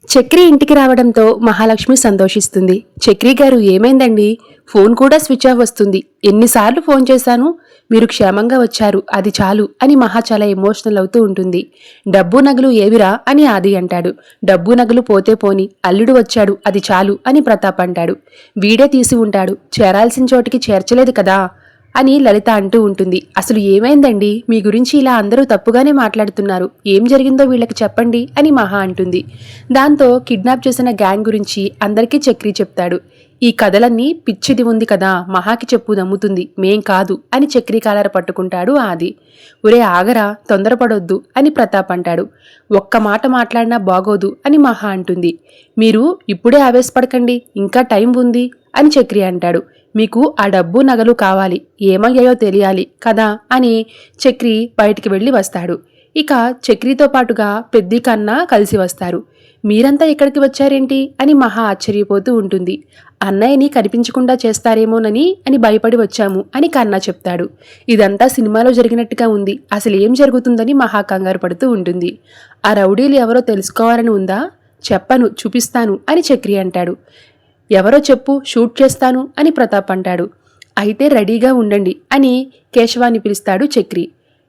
చక్రి ఇంటికి రావడంతో మహాలక్ష్మి సంతోషిస్తుంది. చక్రి గారు ఏమైందండి? ఫోన్ కూడా స్విచ్ ఆఫ్ వస్తుంది. ఎన్నిసార్లు ఫోన్ చేశాను? మీరు క్షేమంగా వచ్చారు, అది చాలు అని మహా చాలా ఎమోషనల్ అవుతూ ఉంటుంది. డబ్బు నగలు ఏవిరా అని ఆది అంటాడు. డబ్బు నగలు పోతే పోని, అల్లుడు వచ్చాడు, అది చాలు అని ప్రతాప్ అంటాడు. వీడే తీసి ఉంటాడు, చేరాల్సిన చోటికి చేర్చలేదు కదా అని లలిత అంటూ ఉంటుంది. అసలు ఏమైందండి? మీ గురించి ఇలా అందరూ తప్పుగానే మాట్లాడుతున్నారు. ఏం జరిగిందో వీళ్ళకి చెప్పండి అని మహా అంటుంది. దాంతో కిడ్నాప్ చేసిన గ్యాంగ్ గురించి అందరికీ చక్రి చెప్తాడు. ఈ కథలన్నీ పిచ్చిది ఉంది కదా, మహాకి చెప్పు, నమ్ముతుంది, మేం కాదు అని చక్రి కాలర పట్టుకుంటాడు ఆది. ఒరే ఆగరా, తొందరపడొద్దు అని ప్రతాప్ అంటాడు. ఒక్క మాట మాట్లాడినా బాగోదు అని మహా అంటుంది. మీరు ఇప్పుడే ఆవేశపడకండి, ఇంకా టైం ఉంది అని చక్రి అంటాడు. మీకు ఆ డబ్బు నగలు కావాలి, ఏమయ్యాయో తెలియాలి కదా అని చక్రి బయటికి వెళ్ళి వస్తాడు. ఇక చక్రితో పాటుగా పెద్ది కన్నా కలిసి వస్తారు. మీరంతా ఇక్కడికి వచ్చారేంటి అని మహా ఆశ్చర్యపోతూ ఉంటుంది. అన్నయ్యని కనిపించకుండా చేస్తారేమోనని అని భయపడి వచ్చాము అని కన్నా చెప్తాడు. ఇదంతా సినిమాలో జరిగినట్టుగా ఉంది, అసలు ఏం జరుగుతుందని మహా కంగారు పడుతూ ఉంటుంది. ఆ రౌడీలు ఎవరో తెలుసుకోవాలని ఉందా? చెప్పను, చూపిస్తాను అని చక్రి అంటాడు. ఎవరో చెప్పు, షూట్ చేస్తాను అని ప్రతాప్ అంటాడు. అయితే రెడీగా ఉండండి అని కేశవాన్ని పిలుస్తాడు చక్రి.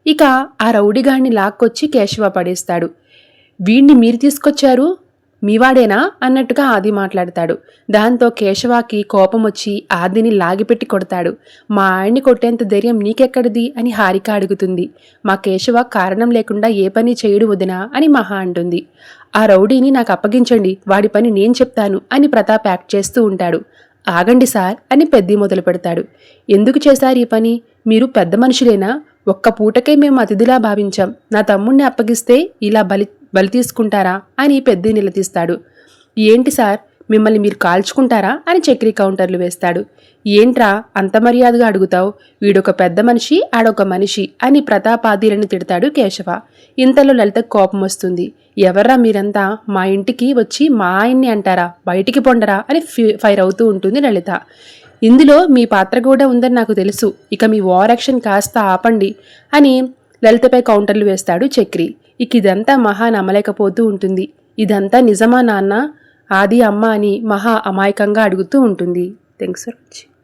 ఇక ఆ రౌడీగాడిని లాక్కొచ్చి కేశవ పడేస్తాడు. వీణ్ణి మీరు తీసుకొచ్చారు, మీవాడేనా అన్నట్టుగా ఆది మాట్లాడతాడు. దాంతో కేశవాకి కోపం వచ్చి ఆదిని లాగిపెట్టి కొడతాడు. మా ఆయన్ని కొట్టేంత ధైర్యం నీకెక్కడిది అని హారిక అడుగుతుంది. మా కేశవ కారణం లేకుండా ఏ పని చేయడు వదినా అని మహా అంటుంది. ఆ రౌడీని నాకు అప్పగించండి, వాడి పని నేను చెప్తాను అని ప్రతాప్ యాక్ట్ చేస్తూ ఉంటాడు. ఆగండి సార్ అని పెద్ది మొదలు పెడతాడు. ఎందుకు చేశారు ఈ పని? మీరు పెద్ద మనుషులేనా? ఒక్క పూటకే మేము అతిథిలా భావించాం. నా తమ్ముణ్ణి అప్పగిస్తే ఇలా బలి తీసుకుంటారా అని పెద్ది నిలదీస్తాడు. ఏంటి సార్, మిమ్మల్ని మీరు కాల్చుకుంటారా అని చక్రి కౌంటర్లు వేస్తాడు. ఏంట్రా అంత మర్యాదగా అడుగుతావు? వీడొక పెద్ద మనిషి, ఆడొక మనిషి అని ప్రతాపాదీలను తిడతాడు కేశవ. ఇంతలో లలితకు కోపం వస్తుంది. ఎవర్రా మీరంతా, మా ఇంటికి వచ్చి మా ఆయన్ని అంటారా, బయటికి పొండరా అని ఫైర్ అవుతూ ఉంటుంది లలిత. ఇందులో మీ పాత్ర కూడా ఉందని నాకు తెలుసు, ఇక మీ ఓవర్ యాక్షన్ కాస్త ఆపండి అని లలితపై కౌంటర్లు వేస్తాడు చక్రి. ఇక ఇదంతా మహా నమ్మలేకపోతూ ఉంటుంది. ఇదంతా నిజమా నాన్న, ఆది అమ్మ అని మహా అమాయకంగా అడుగుతూ ఉంటుంది. Thanks for watching.